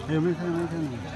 Ayo main sana, main sana.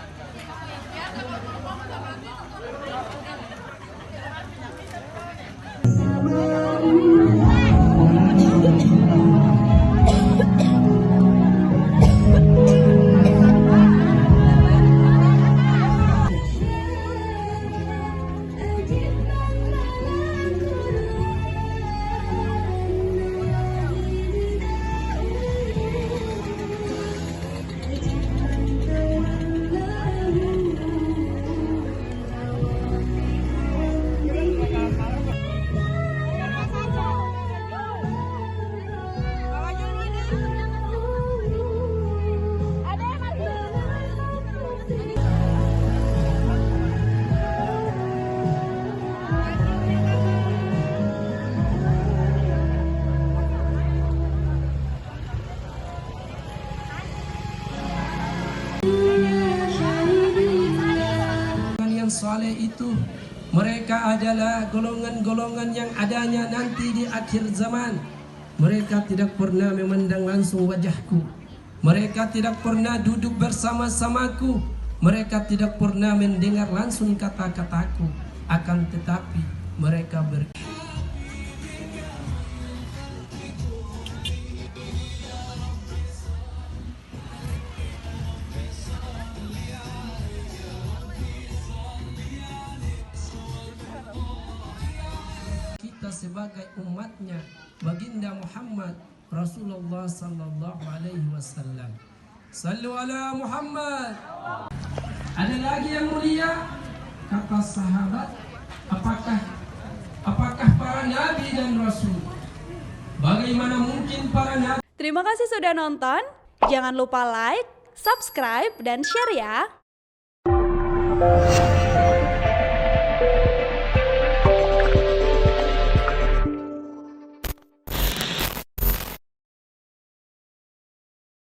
Yang saleh itu mereka adalah golongan-golongan yang adanya nanti di akhir zaman. Mereka tidak pernah memandang langsung wajahku. Mereka tidak pernah duduk bersama-samaku. Mereka tidak pernah mendengar langsung kata-kataku. Akan tetapi mereka kita sebagai umatnya baginda Muhammad Rasulullah sallallahu alaihi wasallam. Sallu ala Muhammad. Ada lagi yang mulia kata sahabat, apakah para nabi dan rasul? Bagaimana mungkin para nabi? Terima kasih sudah nonton. Jangan lupa like, subscribe, dan share ya.